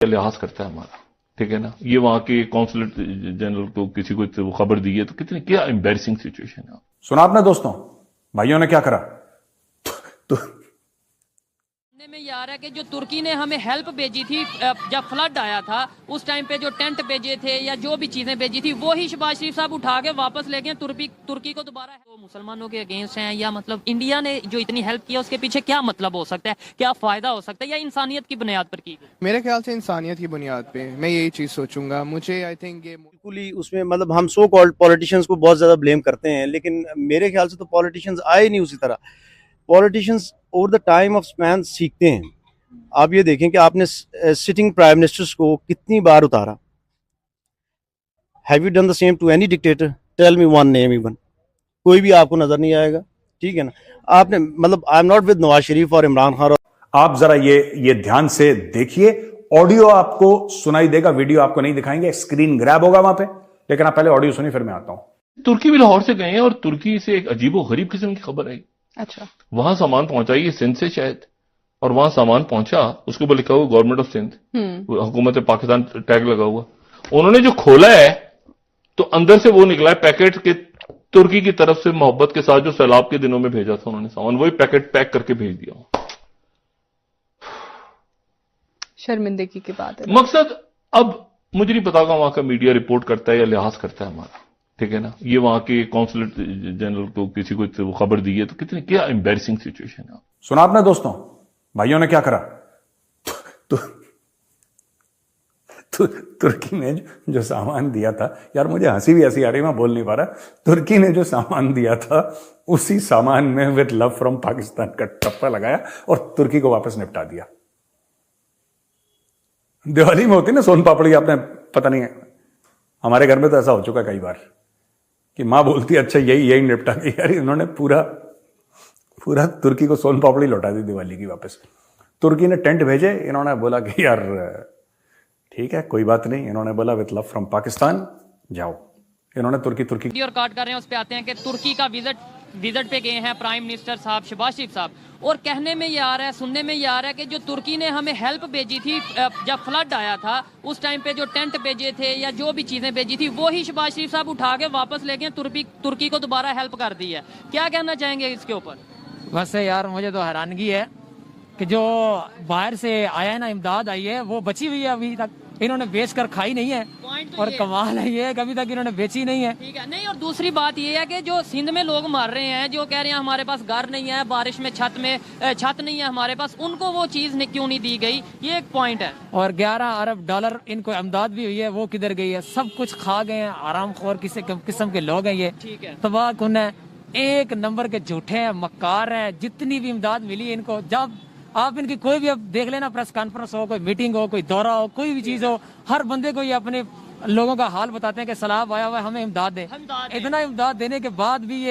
लिहाज करता है हमारा, ठीक है ना। ये वहां के कौंसलेट जनरल को किसी को वो खबर दी है, तो कितनी क्या एम्बैरेसिंग सिचुएशन है। सुना आपने दोस्तों, भाइयों ने क्या करा तो में ये आ रहा है कि जो तुर्की ने हमें हेल्प भेजी थी जब फ्लड आया था उस टाइम पे जो टेंट भेजे थे या जो भी चीजें भेजी थी वो ही शहबाज शरीफ साहब उठा के वापस ले गए तुर्की को दोबारा। वो मुसलमानों के अगेंस्ट हैं या मतलब इंडिया ने जो इतनी हेल्प किया उसके पीछे क्या मतलब हो सकता है, क्या फायदा हो सकता है, या इंसानियत की बुनियाद पर की? मेरे ख्याल से इंसानियत की बुनियाद पे मैं यही चीज सोचूंगा। मुझे आई थिंक ये बिल्कुल ही उसमें मतलब हम सो कॉल्ड पॉलिटिशियंस को बहुत ज्यादा ब्लेम करते हैं, लेकिन मेरे ख्याल से तो पॉलिटिशियंस आए नहीं उसी तरह। Politicians over the time of span सीखते हैं। आप ये देखें कि आपने सिटिंग प्राइम मिनिस्टर्स को कितनी बार उतारा। Have you done the same to any dictator? Tell me one name even. कोई भी आपको नजर नहीं आएगा, ठीक है ना। आपने मतलब I am not with Nawaz Sharif और इमरान खान। आप जरा ये ध्यान से देखिए, ऑडियो आपको सुनाई देगा, वीडियो आपको नहीं दिखाएंगे, स्क्रीन ग्रैब होगा वहां पे, लेकिन आप पहले ऑडियो सुनिए फिर मैं आता हूं। तुर्की भी लाहौर से गए हैं और तुर्की से एक अजीबो गरीब किस्म की खबर आई। अच्छा, वहां सामान पहुंचाइए सिंध से शायद, और वहां सामान पहुंचा, उसके ऊपर लिखा हुआ गवर्नमेंट ऑफ सिंध, हुकूमत पाकिस्तान टैग लगा हुआ। उन्होंने जो खोला है तो अंदर से वो निकला है पैकेट के, तुर्की की तरफ से मोहब्बत के साथ जो सैलाब के दिनों में भेजा था उन्होंने सामान, वही पैकेट पैक करके भेज दिया। शर्मिंदगी की बात है। मकसद अब मुझे नहीं पता वहां का मीडिया रिपोर्ट करता है या लिहाज करता है हमारा, ठीक है ना। ये वहां के कौंसलेट जनरल को किसी को वो खबर दी है, तो कितनी क्या एम्बैरेसिंग सिचुएशन है। सुना आपने दोस्तों, भाइयों ने क्या करा तुर्की ने जो सामान दिया था, यार मुझे हंसी भी ऐसी आ रही, मैं बोल नहीं पा रहा। तुर्की ने जो सामान दिया था उसी सामान में विद लव फ्रॉम पाकिस्तान का टप्पा लगाया और तुर्की को वापस निपटा दिया। दिवाली में होती ना सोन पापड़ी, आपने पता नहीं है, हमारे घर में तो ऐसा हो चुका कई बार कि मां बोलती अच्छा यही निपटा दी। यार इन्होंने पूरा तुर्की को सोन पापड़ी लौटा दी दिवाली की वापस। तुर्की ने टेंट भेजे, इन्होंने बोला कि यार ठीक है कोई बात नहीं, इन्होंने बोला विद लव फ्रॉम पाकिस्तान जाओ। इन्होंने तुर्की और काट कर रहे हैं उस पे आते हैं कि तुर्की का विजिट पे गए हैं प्राइम मिनिस्टर साहब शहबाज शरीफ साहब, और कहने में ये आ रहा है, सुनने में ये आ रहा है कि जो तुर्की ने हमें हेल्प भेजी थी जब फ्लड आया था उस टाइम पे जो टेंट भेजे थे या जो भी चीजें भेजी थी वो ही शहबाज शरीफ साहब उठा के वापस ले गए, तुर्की को दोबारा हेल्प कर दी है। क्या कहना चाहेंगे इसके ऊपर? वैसे यार मुझे तो हैरानगी है कि जो बाहर से आया है ना, इमदाद आई है, वो बची हुई है अभी तक, इन्होंने बेच कर खाई नहीं है। तो और कमाल है ये कभी तक इन्होंने बेची नहीं है। ठीक है, नहीं, और दूसरी बात ये है कि जो सिंध में लोग मर रहे हैं, जो कह रहे हैं हमारे पास घर नहीं है, बारिश में छत नहीं है हमारे पास, उनको वो चीज क्यों नहीं दी गई, ये एक पॉइंट है। और 11 अरब डॉलर इनको इमदाद भी हुई है, वो किधर गई है? सब कुछ खा गए हैं, आरामखोर किस्म के लोग हैं ये, ठीक है, तबाह कुन है, एक नंबर के झूठे हैं, मक्कार हैं। जितनी भी इमदाद मिली है इनको, जब आप इनकी कोई भी अब देख लेना, प्रेस कॉन्फ्रेंस हो, कोई मीटिंग हो, कोई दौरा हो, कोई भी चीज हो, हर बंदे को ये अपने लोगों का हाल बताते हैं कि सैलाब आया हुआ है, हमें इमदाद दे। इतना इमदाद देने के बाद भी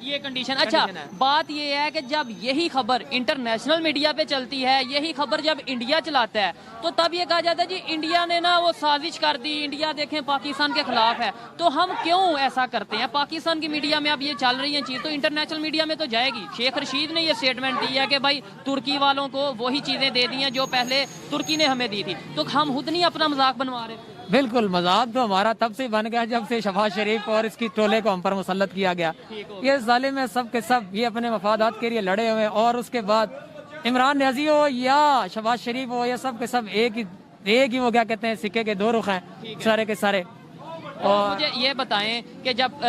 ये कंडीशन। अच्छा, बात ये है कि जब यही खबर इंटरनेशनल मीडिया पे चलती है, यही खबर जब इंडिया चलाता है, तो तब ये कहा जाता है जी इंडिया ने ना वो साजिश कर दी, इंडिया देखें पाकिस्तान के खिलाफ है। तो हम क्यों ऐसा करते हैं? पाकिस्तान की मीडिया में अब ये चल रही है चीज, तो इंटरनेशनल मीडिया में तो जाएगी। शेख रशीद ने ये स्टेटमेंट दी है कि भाई तुर्की वालों को वही चीजें दे दी हैं जो पहले तुर्की ने हमें दी थी, तो हम खुद नहीं अपना मजाक बनवा रहे। बिल्कुल, मजाक तो हमारा तब से बन गया जब से शहबाज शरीफ और इसकी टोले को हम पर मुसल्लत किया गया। ये जालिम है सब के सब, ये अपने मफादात के लिए लड़े हुए हैं, और उसके बाद इमरान न्याजी हो या शहबाज शरीफ हो, ये सब के सब एक ही वो क्या कहते हैं, सिक्के के दो रुख हैं सारे के सारे। और मुझे ये बताएं कि जब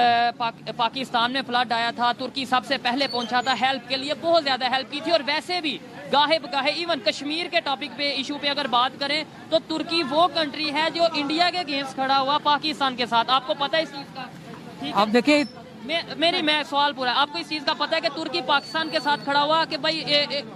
पाकिस्तान में फ्लड आया था, तुर्की सबसे पहले पहुंचा था हेल्प के लिए, बहुत ज्यादा हेल्प की थी, और वैसे भी गाहे बगाहे इवन कश्मीर के टॉपिक पे, इशू पे अगर बात करें तो तुर्की वो कंट्री है जो इंडिया के अगेंस्ट खड़ा हुआ पाकिस्तान के साथ। आपको पता है इस चीज का? ठीक है, आप देखिए मैं सवाल पूरा, आपको इस चीज का पता है कि तुर्की पाकिस्तान के साथ खड़ा हुआ कि भाई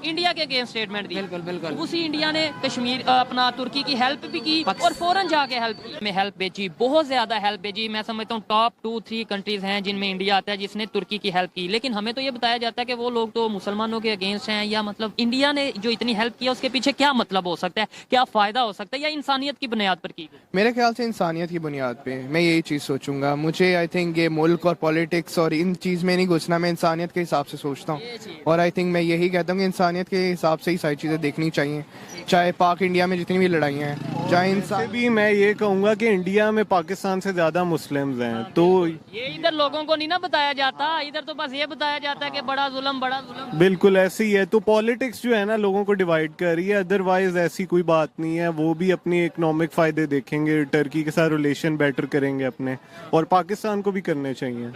इंडिया के अगेंस्ट स्टेटमेंट दी? बिल्कुल। उसी इंडिया ने कश्मीर अपना तुर्की की हेल्प भी की और फौरन जाके हेल्प की, में हेल्प भेजी, बहुत ज्यादा हेल्प भेजी। मैं समझता हूँ टॉप 2-3 कंट्रीज हैं जिनमें इंडिया आता है जिसने तुर्की की हेल्प की। लेकिन हमें तो ये बताया जाता है कि वो लोग तो मुसलमानों के अगेंस्ट हैं, या मतलब इंडिया ने जो इतनी हेल्प किया उसके पीछे क्या मतलब हो सकता है, क्या फायदा हो सकता है, या इंसानियत की बुनियाद पर की? मेरे ख्याल से इंसानियत की बुनियाद पे मैं यही चीज सोचूंगा। मुझे आई थिंक ये मुल्क और पॉलिटिक्स पॉलिटिक्स और इन चीज़ में नहीं घुसना, मैं इंसानियत के हिसाब से सोचता हूँ। और आई थिंक मैं यही कहता हूँ कि इंसानियत के हिसाब से ही सारी चीज़ें देखनी चाहिए, चाहे पाक इंडिया में जितनी भी लड़ाइयाँ हैं, चाहे इंसान भी मैं ये कहूँगा कि इंडिया में पाकिस्तान से ज़्यादा मुस्लिम्स हैं, तो ये इधर लोगों को नहीं ना बताया जाता, इधर तो बस ये बताया जाता है कि बड़ा जुल्म बड़ा जुल्म। बिल्कुल ऐसे ही है। तो पॉलिटिक्स जो है ना लोगों को डिवाइड कर रही है, अदरवाइज ऐसी कोई बात नहीं है। वो भी अपनी इकोनॉमिक फ़ायदे देखेंगे, टर्की के साथ रिलेशन बेटर करेंगे अपने, और पाकिस्तान को भी करने चाहिए।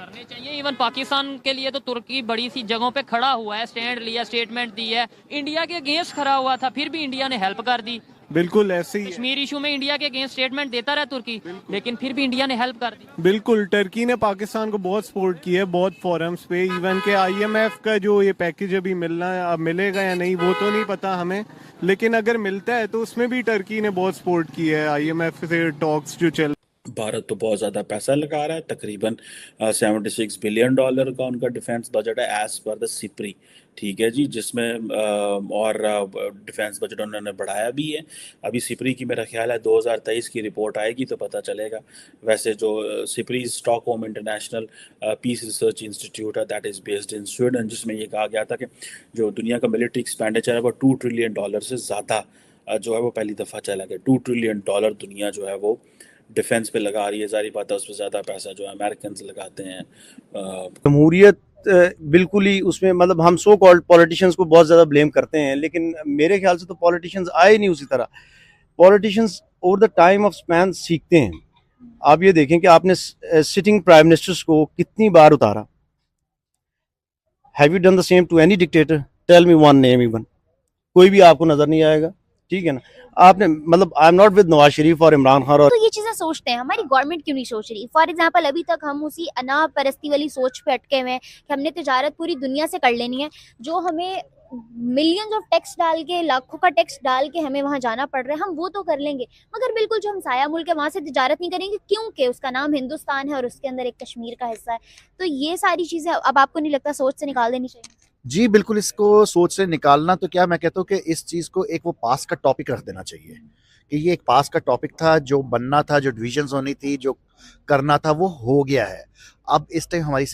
इवन पाकिस्तान के लिए तो तुर्की बड़ी सी जगहों पे खड़ा हुआ है, स्टैंड लिया, स्टेटमेंट दी है, इंडिया के अगेंस्ट खड़ा हुआ था, फिर भी इंडिया ने हेल्प कर दी। बिल्कुल ऐसे ही कश्मीर इशू में इंडिया के अगेंस्ट स्टेटमेंट देता रहा तुर्की, लेकिन फिर भी इंडिया ने हेल्प कर दी। बिल्कुल टर्की ने पाकिस्तान को बहुत सपोर्ट किया है, बहुत फोरम्स पे। इवन के IMF का जो ये पैकेज अभी मिलना है, अब मिलेगा या नहीं वो तो नहीं पता हमें, लेकिन अगर मिलता है तो उसमें भी टर्की ने बहुत सपोर्ट किया है। IMF से टॉक्स जो चल, भारत तो बहुत ज़्यादा पैसा लगा रहा है, तकरीबन $76 बिलियन का उनका डिफेंस बजट है एज पर द सिप्री, ठीक है जी, जिसमें और डिफेंस बजट उन्होंने बढ़ाया भी है। अभी सिप्री की मेरा ख्याल है 2023 की रिपोर्ट आएगी तो पता चलेगा। वैसे जो SIPRI Stockholm International Peace Research Institute है, that is based in Sweden, जिसमें ये कहा गया था कि जो दुनिया का मिलिट्री एक्सपेंडिचर है वो $2 ट्रिलियन से ज़्यादा जो है वो पहली दफ़ा चला गया। $2 ट्रिलियन दुनिया जो है वो डिफेंस पे लगा रही है। जारी बात है उसमें ज़्यादा पैसा जो अमेरिकन लगाते हैं। जमहूरियत बिल्कुल ही उसमें, मतलब हम सो कॉल्ड पॉलिटिशियंस को बहुत ज़्यादा ब्लेम करते हैं, लेकिन मेरे ख्याल से तो पॉलिटिशियंस आए नहीं उसी तरह। Politicians over the time of span सीखते हैं। आप ये देखें कि आपने सिटिंग प्राइम मिनिस्टर्स को कितनी बार उतारा। Have you done the same to any dictator? Tell me one name even. कोई भी आपको नजर नहीं आएगा, ठीक है ना। आपने, मतलब I am not with Nawaz Sharif और इमरान खान, और तो ये चीजें सोचते हैं, हमारी गवर्नमेंट क्यों नहीं सोच रही? फॉर एग्जांपल अभी तक हम उसी अना परस्ती वाली सोच पे अटके हुए हैं कि हमने तिजारत पूरी दुनिया से कर लेनी है, जो हमें मिलियंस ऑफ टैक्स डाल के, लाखों का टैक्स डाल के हमें वहां जाना पड़ रहा है। हम वो तो कर लेंगे, मगर बिल्कुल जो हम साया मुल्क है वहां से तिजारत नहीं करेंगे, क्योंकि उसका नाम हिंदुस्तान है और उसके अंदर एक कश्मीर का हिस्सा है। तो ये सारी चीजें अब आपको नहीं लगता सोच से निकाल देनी चाहिए? जी बिल्कुल, इसको सोच से निकालना तो क्या, मैं कहता हूँ कि इस चीज़ को एक वो पास का टॉपिक रख देना चाहिए कि ये एक पास का टॉपिक था, जो बनना था, जो डिविजन्स होनी थी, जो करना था वो हो गया है। अब इस टाइम हमारी